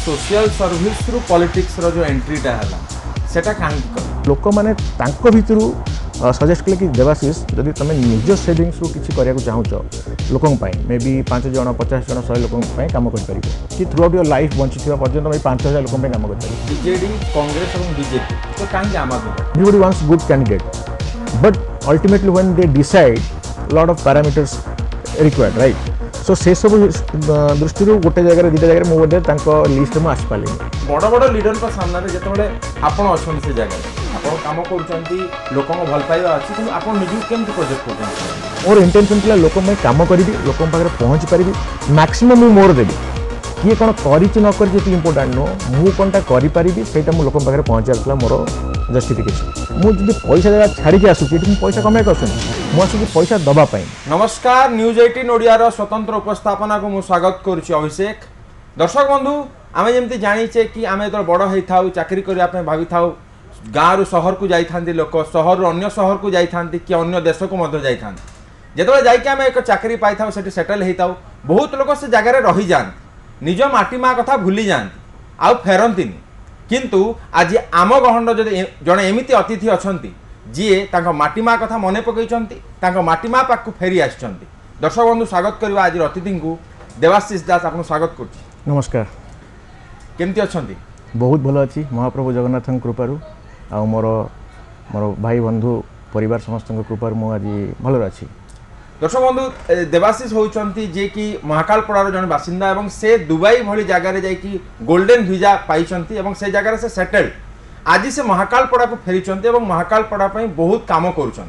Social service रु politics रो जो एंट्रीटा है सेटा काहे लोक मैंने भितर सजेस्ट कले कि देवाशीष जदि तुम निज सेविंग्स रु किसी करने को चाहूच लोकों मे बी 5 जन 50 जन 100 लोकों कम कर कि through out your life bunchy पर्यटन मैं 5000 लोकों कम कर बीजेडी कांग्रेस और बीजेपी तो कहीं आम आदमी everybody wants good candidate but ultimately when they decide lot of parameters required right so से सब दृष्टि गोटे जगह दुटा जगह मुझे लिस्ट में आसपारे बड़ बड़ लीडर सामने जिते आपण अच्छा से जगह आप कम कर लोक भल पाइबा अच्छी कि आप निजी केमती प्रोजेक्ट कर मोर इंटेंशन था लोक मैं कम करी लोक पाखे पहुँची पारि मैक्सिमम मोर देवी किए कौन कर इम्पोर्टाट नुह मु कौनटा करी से लोक पाखे पहुँचार मोर जस्टिफिकेशन मुझे पैसा देवा छाड़ी आसूँ पैसा कमाई आसूँ मुझे पैसा दवापाई। नमस्कार न्यूज 18 ओडियार स्वतंत्र उपस्थापना को मुझे स्वागत करुच्ची अभिषेक। दर्शक बंधु आम जमी जाचे कि आम जो बड़ होता चाकरी करने भावी था गाँव रु सहर को जाती लोक सहर रु अन्य सहर को जाती कि अन्य देश को जाता जो जाकि एक चाकरी पाई था सेटल होता बहुत लोग से जगह रही जाती निज माटी माँ कथा भूली जाती आउ फेरती किंतु आज आम गहंड जड़े एमती अतिथि अच्छा जी माटी माँ कथा मन पकई माटी माँ पाक फेरी आस दर्शक बंधु स्वागत करवा आज अतिथि को देवाशीष दास आपको स्वागत कर। नमस्कार केमती अच्छा बहुत भल अच्छी महाप्रभु जगन्नाथ कृपारू आ मोर मोर भाई बंधु परिवार समस्त कृपार मु आज भल अच्छी। दर्शक बंधु देवाशीष होती जे कि महाकालपड़ार जन बासिंदा एवं से दुबई भली जगार जाकि गोल्डन वीजा पाई से जगार से सेटल्ड आज से महाकालपड़ा को फेरी महाकालपड़ा बहुत कम कर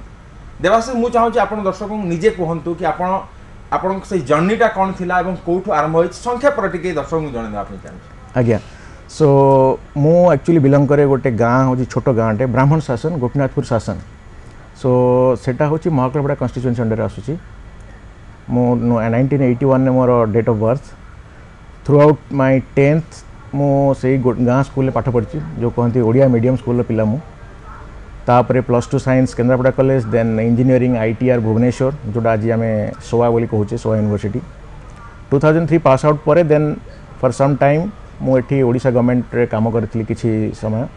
देवाशीष मुझे चाहूँगी आप दर्शक निजे कहतु कि आपण से जर्नीटा कौन थी कौटू आरंभ हो संक्षेप टे दर्शक को जनवाई चाहिए। आज्ञा सो मु एक्चुअली बिलंग करे गोटे गाँ हूँ छोट गाँटे ब्राह्मण शासन गोपीनाथपुर शासन सो सेटा हूँ महाकालपड़ा कन्स्टिट्यूएंसी अंडर आसूँ मु 1981 मोर date of birth throughout my 10th मु से गाँ स्कूल पाठ पढ़ी जो कहती ओडिया मीडियम स्कूल पिला मु तापरे +2 science Kendrapara college then engineering ITR Bhubaneswar जोटा आज आम सोआ बोली कहूँ सोआ यूनिवर्सिटी 2003 पास आउट पर देन फॉर सम टाइम मुझे ओडिशा गवर्नमेंट रे काम करी किसी समय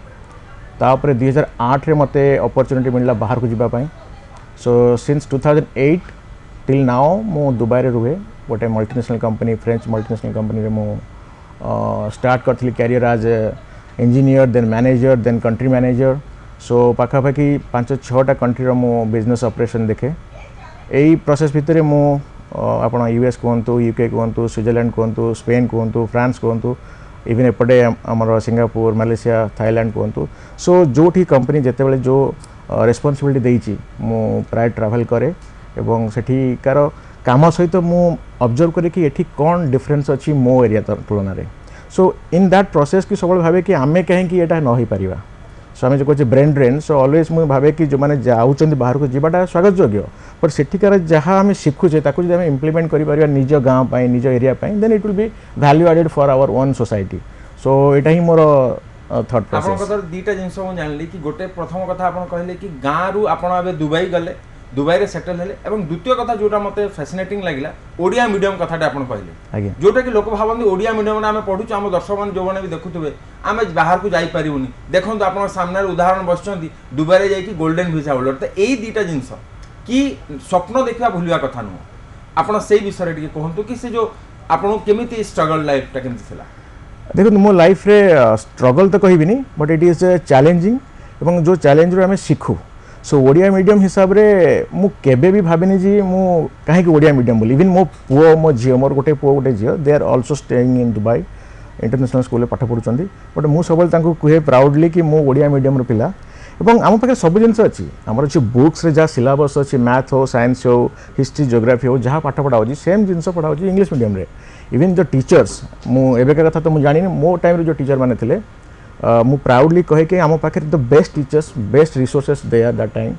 तापरे 2008 रे मते अपॉर्चुनिटी मिलला बाहर को जीवाई सो सिंस 2008 टिल नाउ मु दुबई रे रुहे गोटे multinational company French multinational company रे मु स्टार्ट करथली career as engineer then manager then country manager so पाखापाखि 5-6टा कंट्री रो मु बिजनेस ऑपरेशन देखे यही प्रोसेस भितर मु आपण US कहतु UK कहतु स्विट्जरलैंड कहतु स्पेन कहतु फ्रांस कहतु इवन एपटे आमर सिंगापुर मलेशिया थाईलैंड कहतु सो जो कंपनी जिते जो रेस्पॉन्सिबिलिटी देइछि मु प्राय ट्रैवल करे एवं सेठिकार काम सहित मु ऑब्जर्व करे कि एठी कौन डिफरेंस अच्छी मो एरिया तुलन में सो इन दैट प्रोसेस कि सब भावे कि आमे कहीं एटा न हो पारिबा सो आम जो कहे ब्रेन ड्रेन सो ऑलवेज मुझे भावे कि जो मैंने जाऊँच बाहर को जावाटा स्वागत योग्य पर सेठिकार जहाँ आम शिखुचे जब इम्प्लीमेंट कर निज गाँव निज area then it will be value added for our own society so यहाँ ही मोर थॉट प्रोसेस। दुईटा जिनस जानी कि गोटे प्रथम कथा आप कहले कि गाँव रु आप दुबई गले दुबई रे सेटल हेले एवं द्वितीय कथा जोटा मते फैसिनेटिंग लगिला ओडिया मीडियम कथाटा आपण कहले जोटा कि लोक भावନ୍ତି ओडिया मीडियम रे आमे पढुछु हम दर्शक मान जो भी देखुथबे आमे बाहर को जाई परिबुनी देखंतु आपण सामने उदाहरण बसचंती दुबई रे जाई कि गोल्डन वीजा होल्डर त एई दीटा जिंस कि स्वप्न देखा भूलिया कथा न आपण सेई विषय रे कहंतु कि से जो आपण केमिति स्ट्रगल लाइफ ता केमिति थिला। देखो मो लाइफ रे स्ट्रगल तो कहबिनी बट इट इज चैलेंजिंग एवं जो चैलेंज रे आमे शिखु सो ओडिया मीडियम हिसाब रे मु केबे भी भाबिनी जी मु कहीं ओडिया मीडियम बोली इवन मो पुओ मो झील मोर गोटे पुओ गोटे झील they are also staying in Dubai international school पाठ पढ़ुंट बट मु सब कहे प्राउडली कि मो ओडिया मीडियम पिला एवं आम पाखे सब जिन अच्छी आमर अच्छी बुक्स रे जहाँ सिलेबस अच्छी मैथ हो साइंस हो हिस्ट्री जियोग्राफी हो जहाँ पाठ पढ़ा होची सेम जिन पढ़ा होची इंग्लिश मीडियम रे इवन जो टीचर्स मु एबेका कथा तो मुझे जानी मो टाइम रे जो टीचर माने थिले मु प्राउडली कहे कि आम पाखे the best teachers best resources they are that time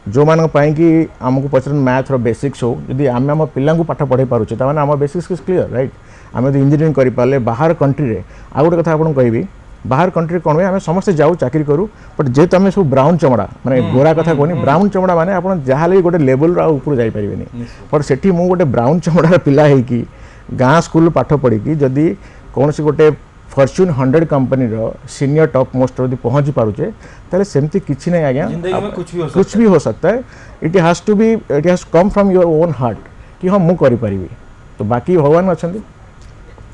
जो मान कि आमको पचार मैथ रो बेसिक्स हो जदि आम आम पिला पाठ पढ़े पारुचे ताने आम बेसिक्स इज क्लीयर राइट आम जो इंजीनियरिंग करें बाहर कंट्री रे आ गोटे कथा आपको कहबी बाहर कंट्री कौन हुए आम समस्त जाऊ चाकरी करूँ बट जेहेतु आम सब ब्राउन चमड़ा माने गोरा कथा कहनी ब्राउन चमड़ा माने आप जहाँ गोटे लेवल ऊपर जापारे बट से गोटे ब्राउन चमड़ार पिला है गाँ स्कूल पाठ पढ़ी जदि कौन सी गोटे फॉर्च्यून 100 कंपनी रो सीनियर टॉप मोस्ट रो पहुंची पारुचे ताले सेमती किछि नै आज्ञा जिंदगी में कुछ भी हो सकता है it has come from your own heart कि हम मु करि परिबी तो बाकी भगवान अछंती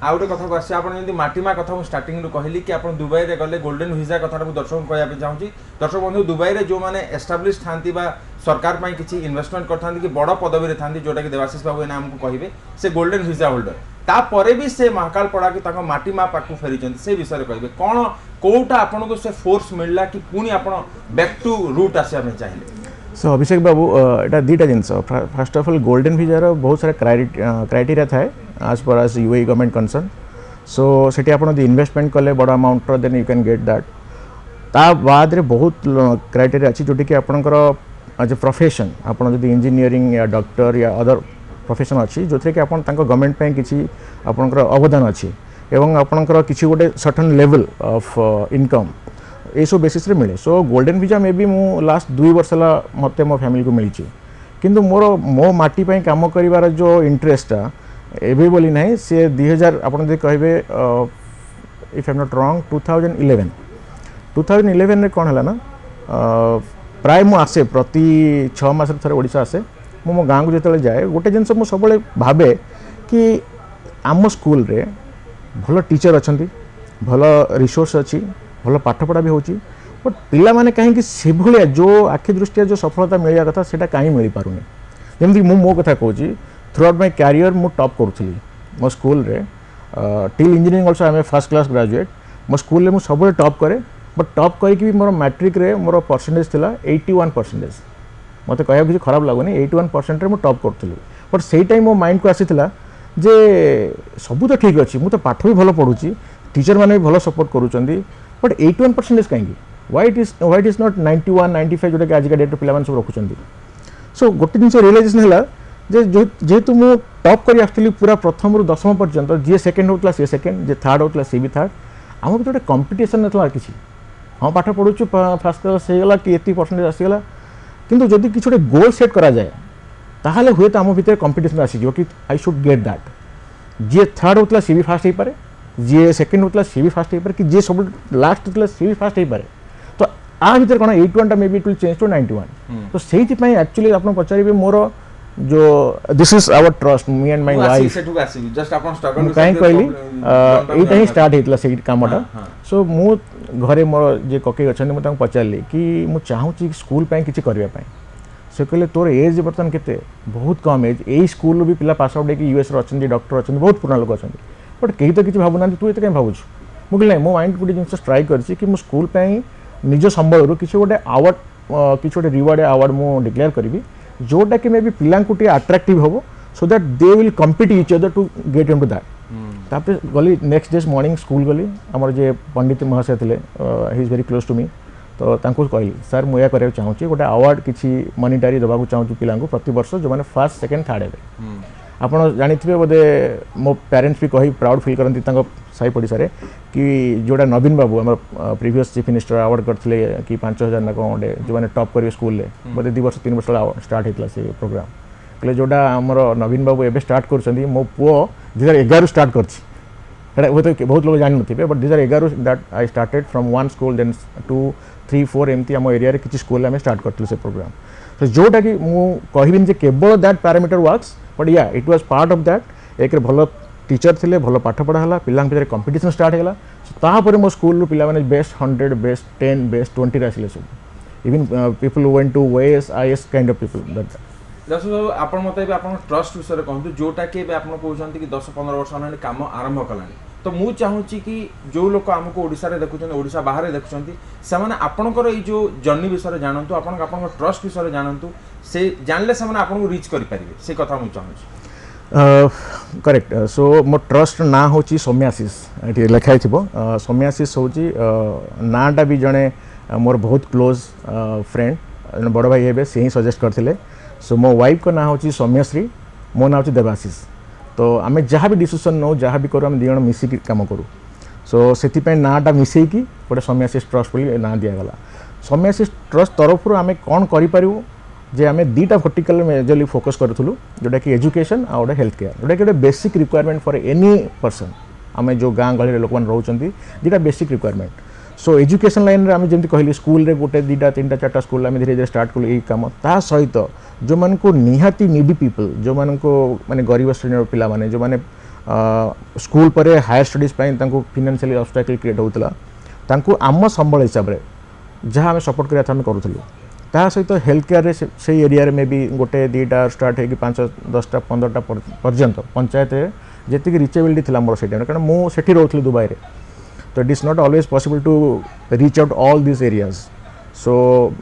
आ गोटे कथा आसी आप माटीमा कथा मुझे स्टार्टिंग कहली कि आप दुबई रे गले गोल्डन वीजा कथा दर्शक कहना चाहूँगी दर्शक बंधु दुबई रे जो मैंने एस्टाब्लीश था सरकार पाई किसी इन्वेस्टमेंट करते कि बड़ पदवी रे था जोटा कि देवाशीष बाबू एना हमको कहे से गोल्डन वीजा होल्डर तापर भी से महाकाल पड़ा कि माटीमा पाक फेरी से विषय कहे कौन कौटा आपन को से फोर्स मिलला कि पुणी आप बैक टू रूट आसा चाहिए सो अभिषेक बाबू एटा दुटा जिनस फर्स्ट ऑफ ऑल गोल्डन वीजार बहुत सारा क्राइटेरिया थाए as far as UAE government concern so सेठी आपण दि इन्वेस्टमेंट कले बड़ अमाउंट रो then you can get that ता बाद रे बहुत क्राइटेरिया अछि जोटी कि आपनकर एज ए प्रोफेशन आपण जदि इंजीनियरिंग या डॉक्टर या अदर प्रोफेशन अछि जोथरे कि आपण तांको गवर्नमेंट पे किछि आपनकर अवदान अछि एवं आपनकर किछि गोटे सर्टेन लेवल ऑफ इनकम एसो बेसिस रे मिले सो गोल्डन वीजा मे भी मु लास्ट 2 वर्ष ला मते मो फैमिली को मिलिछि किंतु मो माटी पई काम करिवार जो इंटरेस्ट एबे बोली नहीं से 2000 आपण जे कहबे if I am not wrong 2011 रे कोन हला ना प्राय मु आसे प्रति 6 मास थरे ओडिसा आसे मो गाँ को जेतले जाए गोटे जिनस मु सबले भाबे कि आम स्कूल रे भलो टीचर अछंती भलो रिसोर्स अछि भलो पाठ पढ़ा भी होची बट पिला माने काहे कि से भलिया जो आखि दृष्टिया जो सफलता मिलिया कथा सेटा काहे मिली पारुनी जेमति मो कथा कहूची थ्रू आउट माय कैरियर मु टॉप करूथली मो स्कूल रे till engineering also I am first class graduate मो स्कूल रे मु सब टॉप करे बट टॉप करी कि मोर मैट्रिक रे मोर परसेंटेज थिला 81% मते कहया कि खराब लागोनी 81% रे मु टॉप करथली बट सेही टाइम मो माइंड को आसीथिला जे सब तो ठीक अछि मु तो पाठ भी भलो पढुची टीचर माने भी भलो सपोर्ट करूचंदी बट 81% काहेकि व्हाई इट इज नॉट 91 95 जोटा कि आज का डेट पिला माने सब रखुचंदी सो गोटे दिन से रियलाइजेशन हला जेहेतु मु टॉप करी आसली पूरा प्रथम रु 10वीं पर्यंत जी सेकेंड होता सी सेकेंड जे थर्ड होता सी भी थर्ड आम भी गोटे कंपिटिशन ना किसी हाँ पाठ पढ़ुचु फास्ट क्लास होगा कि एति परसेंटेज आसीगला किंतु जदि किसी गोटे गोल सेट करा जाए ताहले हुए तो आम भितर कंपिटिशन आसीजो कि आई शुड गेट दैट जी थर्ड होता सी भी फास्ट हो पारे जी सेकेंड होता सी भी फास्ट हो पारे कि जी सब लास्ट होता सी भी फास्ट हो पारे तो आ भितर कौन 81 टा may be it will change to 91 तो सेही एक्चुअली आपन पचारिबे मोर जो this is our trust me and my wife सेठु आसी जस्ट अपन स्ट्रगल काई कहली एटा ही स्टार्ट हेतला से कामटा सो मु घरे मोर जे कके अछन मु तांको पचारली कि मु चाहू छी स्कूल पय किछि करबा पय से कहले तोर एज बर्तन केते बहुत कम एज एई स्कूल भी पिला पास आउट के यूएस रो अछन डॉक्टर अछन बहुत पुराना लोक अछन बट केही तो किछि भाबुना तू एते काई भाबुछु मु कहले मो माइंड गुडी जिंस ट्राई करछि कि मु स्कूल पय निज संबल रो किछि गोटे अवार्ड किछि गोटे रिवार्ड अवार्ड मु डिक्लेयर करबी जोटा कि मे भी पिला टे अट्राक्टिव हम so that they will compete each other to get into that तापर गली नेक्स्ट डे मॉर्निंग स्कूल गली आमर जे पंडित महाशय थे he is very close to me तो तांको कहली सर मुझे करा चाहूँगी गोटे अवार्ड किसी मनिटारी देवाक चाहूँ पिला प्रति वर्ष जो मैंने फर्स्ट सेकेंड थर्ड हे आप जानी बोधे मो पेरेंट्स भी कही प्राउड फील करती साई पड़िशा कि जोड़ा नवीन बाबू आम प्रीवियस चीफ मिनिस्टर अवार्ड करते कि 5000 ना कौन गोटे जो मैंने टॉप करेंगे स्कूल में बोधे 2 वर्ष 3 वर्ष स्टार्ट होता से प्रोग्राम कहले जोड़ा आमर नवीन बाबू एवं स्टार्ट कर मो पुओ 2011 स्टार्ट कर बहुत लोग जान थे but 2011 that I started from 1 school then 2 3 4 एमती आम एरिया किसी स्कूल में स्टार्ट करते से प्रोग्राम तो जोटा कि मुझे केवल दैट पैरामीटर वर्क्स बट या it was part of that एक भल टीचर थे भल पाठ पढ़ा है पिला भितर कंपिटिशन स्टार्ट होगा तापर मो स्कूल पिला माने बेस्ट 100 बेस्ट 10 बेस्ट 20 आसिले सब इवन पीपल वेंट टू वेस IS kind of people that दस आप मत आप ट्रस्ट विषय कहतु जोटा कि आप कहते कि 10-15 वर्ष होना काम आरंभ कला तो मुझे चाहूँगी कि जो लोग आमको ओडिशा रे देखुं ओडिशा बाहर देखुं से आपणकर ये जो जर्नी विषय जानतु आप ट्रस्ट विषय जानतु से जानले से आपको रीच करें से कथा मुझे चाहूँगी करेक्ट सो मो ट्रस्ट ना हूँ सौम्याशीष ये लिखाई थो सौम्याशीष हूँ नाटा भी जड़े मोर बहुत क्लोज फ्रेंड बड़ भाई हे से ही सजेस्ट करते सो मो वाइफ को ना हूँ सौम्यश्री मो ना हूँ देवाशीष तो आम जहाँ भी डिसीजन नौ जहाँ भी करूँ आम दिज मिसिक कम करूँ सो से नाटा मिसेकी गोटे सौम्याशीष ट्रस्ट बोली ना दिगला सौम्याशीष ट्रस्ट तरफ आम कौन करूँ जे आम दुटा वर्टिकल मेजरली फोकस करूँ जोटा कि एजुकेशन आ गोटे हेल्थ केयर जोटा कि गोटे basic requirement for any person आम जो गाँ गहली लोक मैंने रोच दुटा basic requirement so education line में आम जमी कहली स्कूल रे गोटे दुटा तीन चार्टा स्कूल आम धीरे धीरे स्टार्ट कलु यही कम ता सहित जो मान को निहाती नीडी पीपल जो मान को माने गरीब श्रेणी पिला माने जो माने स्कूल पर higher studies financially obstacle create होता तांको आम संबल हिसाब से जहाँ आम सपोर्ट करा आम करूँ ता सहित हेल्थ केयर से एरिया में भी गोटे दुटा स्टार्ट हो 5 10टा 15टा पर्यंत पंचायत जी रिचेबिलिटी थी मोर से कारण मुझे रोली दुबई में तो it is not always possible to reach out all this areas so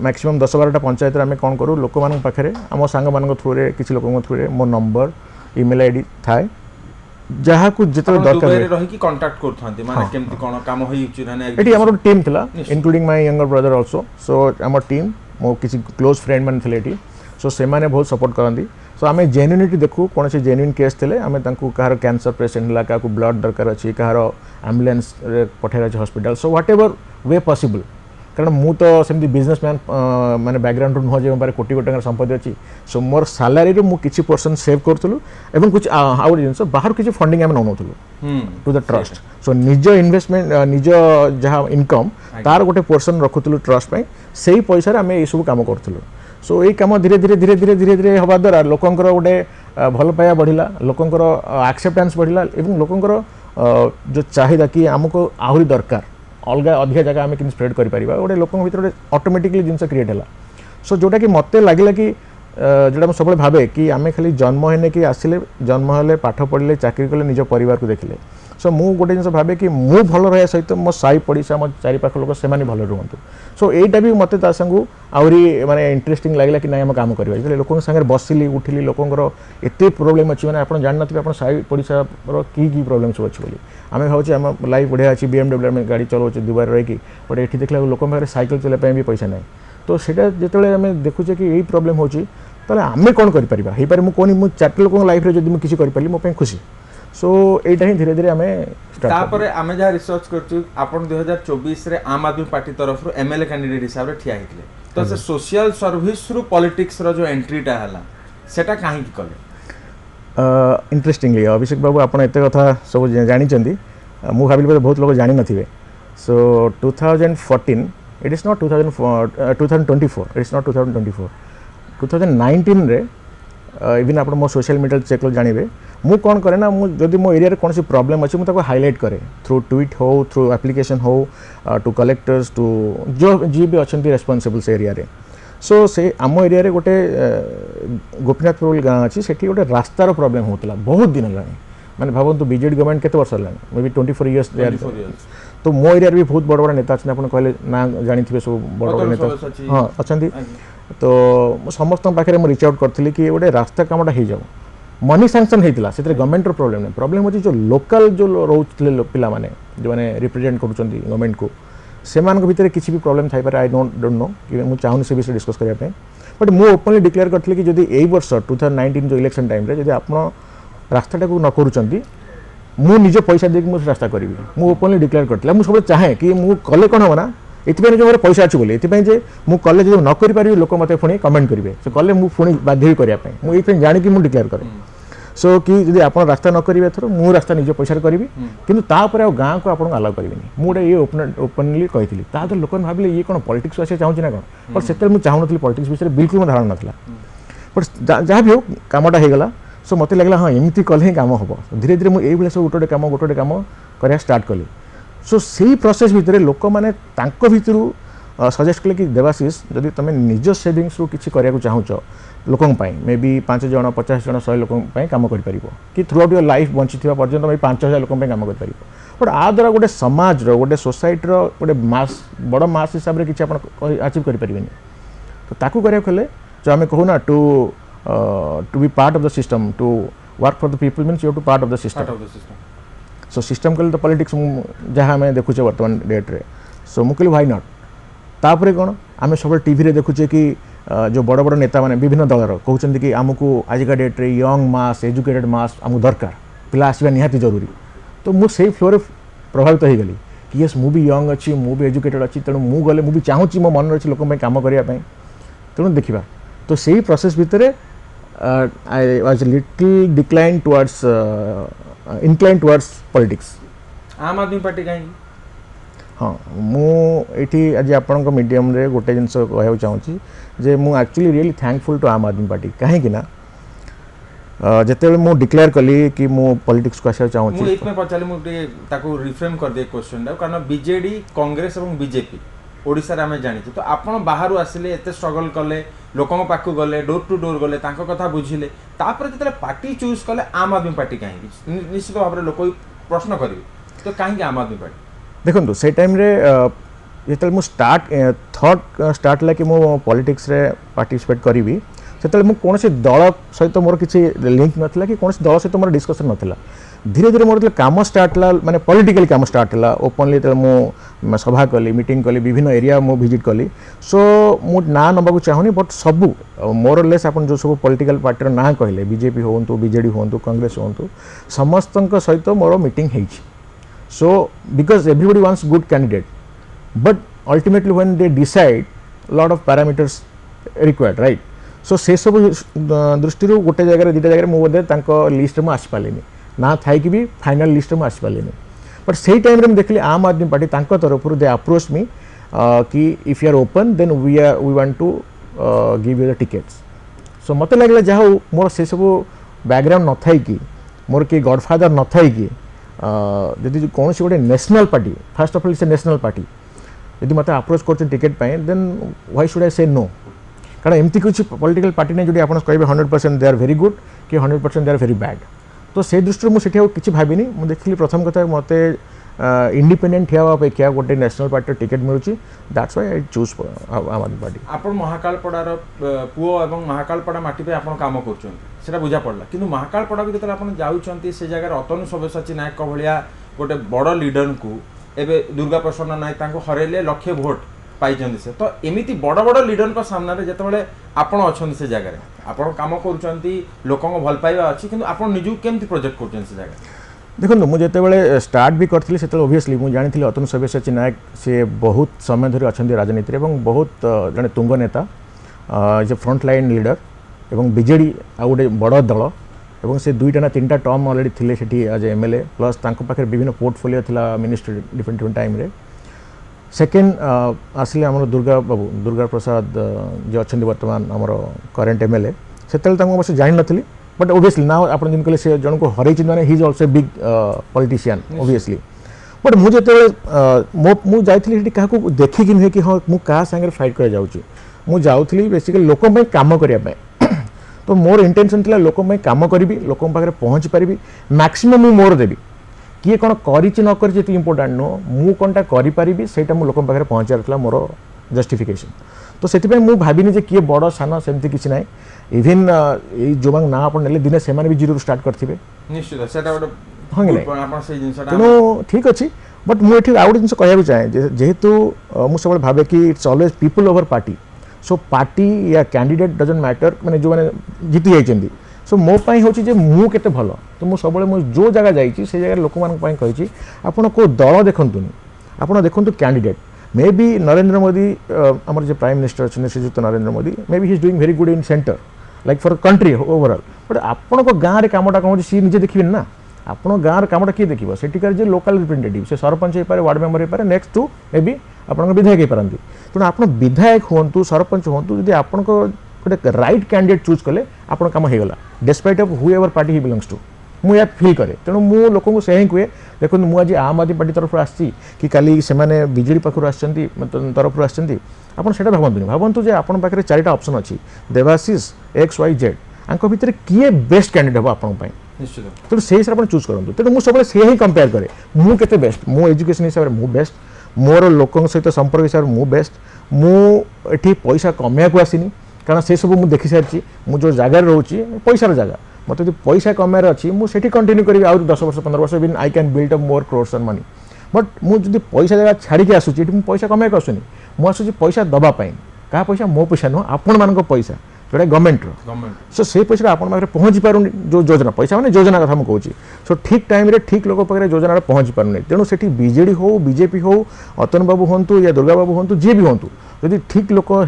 maximum 10-12टा पंचायत आम कौन करूँ लोक मान पाखे आम सांग मान थ्रू किसी लोक थ्रू मो नंबर ईमेल आईडी थाए जहाँ को जिते दरकार रही कांटेक्ट करथांती माने केमती कोन काम होई छि ना एटी हमर टीम थिला including my younger brother also so हमर टीम मो किसी क्लोज फ्रेंड मान थिले एटी सो से माने बहुत सपोर्ट करंदी सो आमे जेन्युइनिटी देखु कोन से जेन्युइन केस थिले आमे तांकु कहार कैंसर पेशेंट ला का ब्लड दरकार अछि कहार एम्बुलेंस रे पठेरा अछि hospital so whatever way possible कारण मु तो सेमती बिजनेसमैन माने बैकग्राउंड नु जे पारे कोटी कोटी टका संपत्ति अछि सो मोर सैलरी रो मु किछि परसेंट सेव करथलु एवं कुछ आउट जिंस बाहर किछि फंडिंग आमे नउनथलु टू द ट्रस्ट सो निज इन्वेस्टमेंट निज जहा इनकम तार गोटे पोर्शन रखुथलु ट्रस्ट पई सेही पैसा रे आमे ए सब काम करथलु सो यही कम धीरे धीरे धीरे धीरे धीरे धीरे हवा द्वारा लोकंकर गोटे भल पाया बढ़िला लोकंकर एक्सेप्टेंस बढ़िला एवं लोकंकर जो चाहिदा कि आमको आहुरी दरकार अलग अधिक जगह आम कि स्प्रेड कर गोटे लोक भर ऑटोमेटिकली जिनस क्रिएट है सो जोटा कि मत लगे कि जोटा मुझे सब भावे कि आम खाली जन्म होने कि आसिले जन्म हेले पाठ पढ़ले चाकरी कले निज परिवार को देखिले सो मु गोटे जिन भावे कि मु भल रहा सहित मो साई पड़ोसा मो चारिपाख लोक से भल रुहतु सो यहीटा भी मत सांगू आहरी माने इंटरेस्टिंग लगे कि ना आम कम करवा लोक सागर बसिली उठिली लोकंर एत प्रोब्लेम अच्छी मैंने आप जानते आप साई पड़ोसा की प्रोब्लेम सब अच्छी आम भावचे आम लाइफ बढ़िया अच्छी BMW आम गाड़ी चलाऊे दुबई रही बट ये देखला लोक पाखे सैकेल चलाइम भी पैसा ना तो सीटा जो आम देखुचे कि यही प्रोब्लेम होची आम कौन कर मुझे मुझे 4 लोक लाइफ रे जब किसी करी मोपाई खुशी सो एटा ही धीरे धीरे आम तापर आम जहाँ रिसर्च करछु आपण 2024 रे आम आदमी पार्टी तरफ रो एमएलए कैंडिडेट हिसाब रे ठिया हितले तो से सोशल सर्विस रो पॉलिटिक्स रो जो एंट्रीटा हला सेटा काहे की कले इंटरेस्टिंगली अभिषेक बाबू आप एत कथा सब जानी मु भाविली बहुत लोग जानी नथिबे सो 2014 it is not 2024 it is not 2024 2019 रे इवन आप मो सोशल मीडिया चेक जानवे मु कौन करे ना जदि मो एरिया कौन सी प्रॉब्लम अच्छी मुझे हाईलाइट करे थ्रू ट्वीट हो थ्रू एप्लिकेशन हो टू कलेक्टर्स टू जो जी भी अच्छा रेस्पॉन्सिबल से एरिया रे सो से आम एरिया रे गोटे गोपीनाथपुर गाँव अच्छी से गोटे रास्तार प्रॉब्लम होता बहुत दिन है मैंने भावतु बीजेडी गवर्नमेंट केते वर्ष है मे बी 24 इयर्स तो मो एरिया भी बहुत बड़ बड़ नेता अच्छे आप कहले ना जानी सब बड़ बड़ नेता हाँ अच्छा तो समस्त पाखे रिच आउट करी कि गोटे रास्ता कमटा हो जाऊ मनी सैंक्शन होता से गवर्नमेंट प्रॉब्लम नहीं प्रॉब्लम अच्छी जो लोकल जो रोचे पिला माने जो मैंने रिप्रेजेंट कर गवर्नमेंट को से भितर किसी भी प्रॉब्लम थी पारे आई डोंट नो कि मुझे चाहूनी से विषय डिस्कस करने बट मुझे ओपनली डिक्लेयर करी कि जब यही वर्ष 2019 जो इलेक्शन टाइम रे जब आप रास्ताटा को न करूँ मु निज पैसा देकर मुझे रास्ता करी मुझे ओपनली डिक्लेयर करता मुझे सब चाहे कि मुझे कले कौन हम ना ये जो मोर पैसा अच्छी बोले ये मुझे कले जो न करी लोक मत पुणी कमेंट करेंगे सो कले मुझे बाध्य करने मुझे जाणी मुझे डिक्लेयर करे सो कि जब आप रास्ता न करेंगे थर मु रास्ता निज पैसा करी कि गाँ को आपको अलाउ करी मुझे ये ओपनली कही तो लोक भाविले ये कौन पॉलिटिक्स आसे चाहूँ ना कौन बट से मुझे चाहूनी पॉलिटिक्स विषय बिल्कुल धारणा नाला बट जहाँ भी हो कमटा होगला सो मत लगला हाँ एमती कले ही कम हम धीरे धीरे मुझे सब गोटे गोटे काम करा स्टार्ट कली सो से प्रोसेस भितर लोक मैंने भितर सजेस्ट कले कि देवाशीष जदि तुम निज सेविंग्स रु किसी करने चाहूच लोक मे बी 5 जन 50 जन 100 लोक कम कर कि through out your life bunchy पर्यटन मैं 5000 लोक कम कर बट आ द्वारा गोटे समाज गोटे सोसाइटी गोटे मास बड़ मास हिसाब से किसी अचीव करें तो ताकू करें जो आम कहूना to be part of the system to work for the people means you to part of the system so system कहले तो पॉलिटिक्स जहाँ आम देखुचे वर्तमान डेट रे सो मुझे व्हाई नॉट तापर कौन आम सब टीवी रे देखुचे कि जो बड़ बड़ नेता मैंने विभिन्न दलर कहते कि आमको आजिका डेट रे यंग मास एजुकेटेड मास आमको दरकार पिला आसवा निहाती जरूरी तो मुझे फ्लोर प्रभावित हो गली कि यस मु भी यंग अच्छी मु भी एजुकेटेड अच्छी तेणु मु गले मु भी चाहूँगी मो मन अच्छी लोक कम करने तेणु देखा तो सही प्रोसेस भितर I was little decline towards inclined towards politics आम आदमी पार्टी कहीं हाँ मुझे आज आपण मीडियम रे गोटे जिन कहूँ चाहूँगी जे मु एक्चुअली रियली थैंकफुल टू आम आदमी पार्टी कहीं ना जिते मु डिक्लेयर कली कि मु पॉलिटिक्स को आसा चाहूँ मुझे पचारि मुझे रिफ्रेम कर दिए क्वेश्चन कारण बीजेडी कांग्रेस और बीजेपी ओडिशा रे आमे जानी तो आपण बाहर आसिले एते स्ट्रगल कले लोकों पाखु गले डोर टू डोर गले तांको कथा बुझिले तापर जतले पार्टी चूज कले आम आदमी पार्टी कहीं निश्चित भाव में लोक प्रश्न करेंगे तो कहीं आम आदमी पार्टी देखो से टाइम रे जिते मु स्टार्ट थॉट स्टार्ट ला कि मु पॉलिटिक्स रे पार्टिसिपेट करी से कौन दल सहित मोर किसी लिंक नाला कि कौन दल सहित मोर डिस्कसन नाला धीरे धीरे मोर काम स्टार्ट ला माने पॉलिटिकल काम स्टार्ट है ओपनली मु सभा कली मीटिंग कली विभिन्न एरिया मु विजिट कली सो मु ना नबा चाहूनी बट सबू मोर लेस आप जो सब पॉलिटिकल पार्टी ना कहले बीजेपी हूँ बीजेडी हूँ कांग्रेस हूँ समस्त सहित मोर मीटिंग है so because everybody wants good candidate but ultimately when they decide lot of parameters required right so से सब दृष्टि गोटे जगह दुटा जगह मुझे लिस्ट में आसपारे ना थी भी फाइनल लिस्ट में आसपारे बट से टाइम में देखली आम आदमी पार्टी तरफ दे अप्रोच मी कि if you are open then we want to give you the tickets so मत लगे जहाँ मोर से सब बैकग्राउंड न था कि मोर कि गॉडफादर न था कि जदि कौन गोटे national party first of all it's a national party यदि मत अप्रोच कर ticket then why should I say no कारण एमती कुछ पॉलिटिकल पार्टी ने जो आप कहे 100% दे आर वेरी गुड कि 100% दे आर वेरी बैड तो से दृष्टि मुझे किसी भाविनी मुझे देखिली प्रथम कथा मत इंडिपेंडेंट हाँ अपेक्षा गोटे नेशनल पार्टी टिकेट मिलूँ दैट्स व्हाई आई चूज आम आदमी पार्टी आप महाकालपड़ार पुओ और महाकालपड़ा माटी पे आप काम कर बुझा पड़ा कि महाकालपड़ा को जो आप जाऊँच से जगह अतनु सब्यसाची नायक भाया गोटे बड़ लीडर को एवं दुर्गा प्रसन्न नायक हरैले लक्षे भोट पाई से तो एमती बड़ बड़ लीडर सामने जिते आपण अच्छा से जगह आप कम कर लोक भल पाइबा अच्छी कि आप निजू केमती प्रोजेक्ट कर जगह देखो मुझे जिते स्टार्ट भी करी से ओबियसली मुझे जानी अतनु सब्यसाची नायक सी बहुत समय धरी अच्छा राजनीति में बहुत जड़े तुंग नेता जे फ्रंट लाइन लीडर एवं बीजेडी आ गए बड़ दल और से दुईटा ना तीन टर्म अलरेडी थे सेठी एज एमएलए प्लस पाखे विभिन्न पोर्टफोलियो थिला मिनिस्ट्री डिफरेंट डिफरेंट टाइम रे सेकेंड आसिले आम दुर्गा बाबू दुर्गा प्रसाद जो अच्छा बर्तमान आमर करेन्ट एमएलए से अवश्य जान नी बट ओबियसली ना आप जिन कहले से जन को हरई मैंने he is also big politician obviously but मुझे मुझे जाइए क्या देखिकी नुहे कि हाँ मुझे क्या सागर फाइट कर जाऊँगी बेसिकली लोक काम करने तो मोर इंटेंशन थी लोक काम करी लोक पाखे पहुँची पारि मैक्सिमम मु मोर देवी किए कौन कर इम्पोर्टाट नुह मु कौनटा करी से लोक पाखे पहुँचार मोर जस्टिफिकेशन तो से भाविनी जे किए बड़ सान सेमती किसी ना इवेन जो ना आप दिने से भी जीरो स्टार्ट करेंगे हाँ कि तेणु ठीक अच्छे बट मुझे आउ जिन कहूँ चाहे जेहेतु मुझे सब भावे कि it's always people over party so party या कैंडिडेट डजंट मैटर माने जो मैंने जीति जाइए सो मो पाई होची जे मु केते भलो तो मु सब मु जो जगह जाइए से जगह लोक मान पाई कहिछि आपण को दल देखंतुनी आपण देखंतु candidate may be Narendra Modi आमर जो प्राइम मिनिस्टर अच्छे श्रीजुक्त Narendra Modi may be he is doing very good in centre like for country overall but आपण को गाँव में कमटा कौन सी निजे देखिए ना आपण गाँव कमटा किए देखिए सेठिकार जो लोकल रिप्रेजेंटेटिव से सरपंच हो पारे वार्ड मेंबर हो पारे नेक्स्ट टू मे बी आप विधायक हो पारती तेणु आप विधायक हूँ सरपंच हूँ जब आपण गोटे राइट कैंडिडेट चूज कले आप कम होगा despite of who ever party he belongs to मुझे फिल करे तेणु मु लोक से ही कहे देखो मुझे आम आदमी पार्टी तरफ आसी कि काली से बीजेडी पाखर तरफ आसटा भावतुनि भावतु जे आपन पाखे चारिटा ऑप्शन अच्छी देवाशीष एक्स वाई जेड आंक भितर किए बेस्ट कैंडिडेट हम आपन तेणु से हिसाब से चूज करूँ तेणु मुझे सब से ही कंपेयर करे मुझे बेस्ट मो एजुकेशन हिसाब से मु बेस्ट मोर लोक सहित संपर्क हिसाब से मु बेस्ट मुझे पैसा कमेया को आसनी कारण से सब मुझे देखी सारी मुझे जगार रोचे पैसार जगह मत पैसा कमार अच्छी मुझे कंटिन्यू करी आउ 10 वर्ष 15 वर्ष बिन I can build up more crores and money but मुझे पैसा जगह छाड़ी आसूँ पैसा कमाया आसूनी मुझे पैसा दवापाई क्या पैसा मो पैसा नुह आपण मान पैसा जोटा गवर्नमेंट सो से पैसा आप पहुँची पारुनी जो योजना पैसा मैंने योजना कथा मुझे सो ठीक टाइम ठीक लोक पाखे योजना पहुँची पारुनी तेणु से बीजेडी हो बीजेपी हो अतन बाबू हूँ या दुर्गा बाबू हूँ जी भी हूँ जदि ठीक लोक हो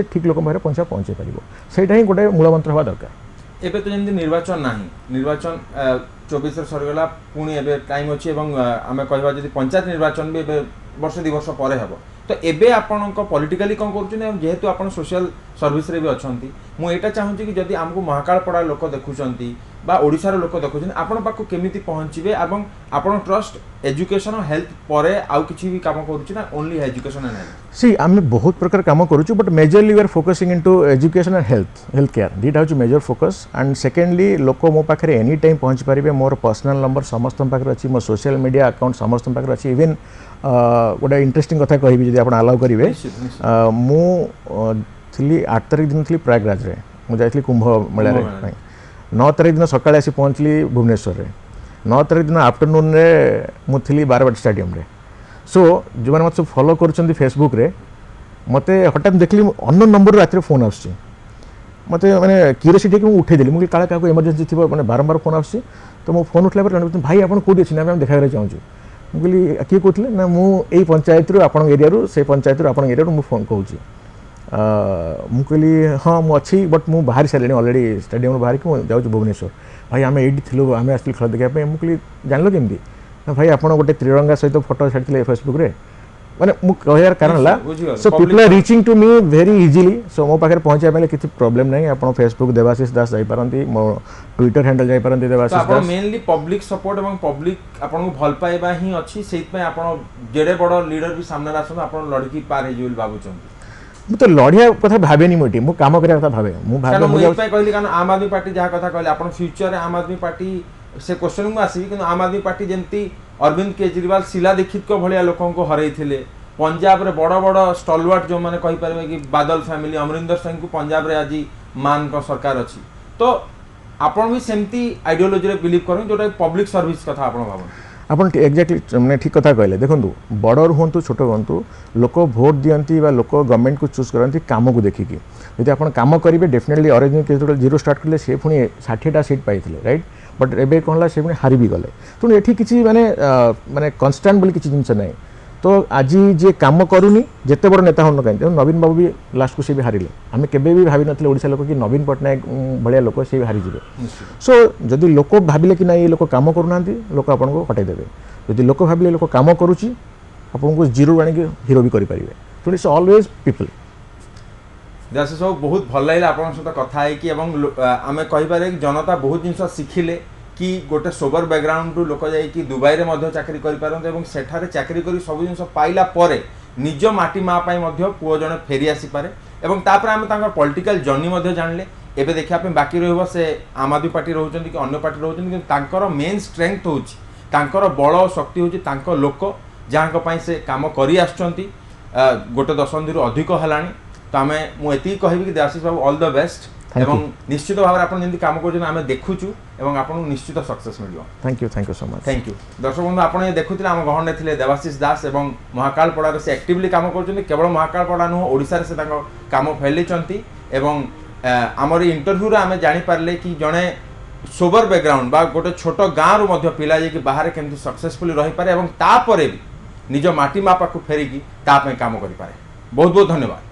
ठीक लोक पाखे पैसा पहुँचे पार से ही गोटे मूल मंत्र हवा दरकार एबे तो जमी निर्वाचन ना निर्वाचन 2024 सरीगला पुणी एबे टाइम अच्छी आम कह जब पंचायत निर्वाचन भी एबे वर्ष 2 वर्ष पर हम तो एबे आपण पॉलिटिकली कौन कर जेहेतु आप सोशल सर्विस रे भी अच्छा मुझे चाहूँगी कि जदि आमको महाकालपड़ा लोक देखुंट बा ओडिशार लोक देखुं आपण पाखु केमिति पहुँचे और आपण ट्रस्ट एजुकेशन और हेल्थ पर आउ किसी भी काम करूँ ओनली एजुकेशन एंड हेल्थ सी आम बहुत प्रकार काम करूँ but majorly we are focusing into education and health care दीटा हूँ मेजर फोकस एंड सेकेंडली लोक मो पाखे एनी टाइम पहुँच पारे मोर पर्सनल नंबर समस्त पाखे अच्छी मो सोशल मीडिया अकाउंट समस्त पाखे अच्छी इवेन गोटे इंटरेस्टिंग कथा कहि जब आप अलाउ करेंगे मुझे 8 तारिख दिन थी प्रयागराज में मुझे कुंभ मेला 9 तारिख दिन सकाଳେ आसी पहुँचली भुवनेश्वर में 9 तारिख दिन आफ्टरनून रे मुझे बारवाटी स्टेडियम रे सो जो मैंने मत फॉलो कर फेसबुक रे मत हठात देखली अननोन नंबर रात फोन आसुच्छी मत मैंने क्यूरियोसिटी कि उठेदेली मुझे काले क्या इमरजेंसी थी मैंने बारंबार फोन आसुच्छी तो मो फोन उठला भाई आप कौटी अच्छे ना देखा चाहूँ मुझे किए कहते ना मुझे पंचायत रू आप एरिया से पंचायत रू आप एरिया मुझे फोन कहूँ मुझे हाँ मुझे बट मुझे बाहरी सारे अलरेडी स्टेडियम बाहर की जाऊँ भुवनेश्वर भाई आम ये थी आम आस खेल देखा मुझे जान केमती भाई आप गोटे त्रिरंगा सहित फोटो छाड़ी फेसबुक रे मैंने मुझे कारण so people are reaching to me very easily so मो पाखे पहुँचा पाले किसी प्रॉब्लम नहीं आप फेसबुक देवाशीष दास जापारती मो ट्विटर हैंडल जापारती देवाशीष दास मेनली पब्लिक सपोर्ट और पब्लिक आपको भल पाइबा ही अच्छी से जेडे बड़ लीडर भी सामने आसत आप लड़की पार हो भावुं मुझे तो लड़िया कथा भावे मुझे मुझे काम करा कथा भावे मुझे कहली कारण आम आदमी पार्टी जहाँ कथा कहले आप फ्यूचर आम आदमी पार्टी से क्वेश्चन में आसवि कि आम आदमी पार्टी जमती अरविंद केजरीवाल शीला दीक्षित को भाया लोक हरई पंजाब रे बड़ बड़ स्टलवार्ट जो मैंने कहीपर कि बादल फैमिली अमरिंदर सिंह को पंजाब रे आज मान का सरकार अच्छी तो आपन भी सेमती आइडियोलॉजी रे बिलीव करें जोटा पब्लिक सर्विस कथा आप भावना आप एक्जाक्टली मैंने ठीक कथा कहले देखो बड़ हूँ छोट हूँ लोक भोट दियंती लोक गवर्नमेंट को चूज करती कम को देखिकी यदि आप कम करेंगे definitely Arvind Kejriwal zero start कले सी पुणी 60टा सीट पाई राइट बट एवं कौन है पुणी हारी भी गले तेणु ये किसी माने माने कन्स्टांट बोली किसी जिनस ना तो आज जे काम करूनी जिते बड़ नेता हूँ कहीं नवीन बाबू भी लास्ट को सी भी हारे आम केवे भी भावी नथिले ओडिशा लोक कि नवीन पट्टनायक भाया लोक सी हारी जाए सो जदि लोक भाविले कि ना ये लोक काम करूना लोक आपको हटईदेवे जदि लोक भाविले लोक काम करुच्ची आपको जीरो आनिक हिरो भी करेंगे तो इट्स ऑलवेज पीपल जैसे सब बहुत भल लगे आप सहित कथा आम कहीपर जनता बहुत जिन शिखिले कि गोटे सोबर बैकग्राउंड रु लोक जाकि दुबई रे चाकरी करें सेठारे चाकरी कर सब जिन पाइला परे निज माटी माँ पुओ जड़े फेरी आसीपे और तापर आम पॉलिटिकल जर्नी जानले एबे देखा बाकी रही से आम आदमी पार्टी रोच कि अन्य पार्टी रोच मेन स्ट्रेंथ हूँ बल और शक्ति हूँ लोक जहाँ से कम कर गोटे दशंधि अधिक है तो आम मुझे कहबी कि देवाशीष बाबू ऑल द बेस्ट एवं निश्चित भाव में आप काम कर देखुचु एवं आपको निश्चित success mill thank you so much thank you दर्शक बंधु आप देखुते आम गहन थे देवाशीष दास और महाकालपड़ा से एक्टिवली काम कर केवल महाकालपड़ा नुह ओडिशा से काम फैलती आमर इंटरव्यू आम जापारे कि जड़े सोबर बैकग्राउंड बा गोटे छोट गाँव रु पिला जाकि बाहर केमती सक्सेसफुल रही पारे और तापर भी निज माटी माँ पाखु फेरिकी काम करें बहुत बहुत धन्यवाद।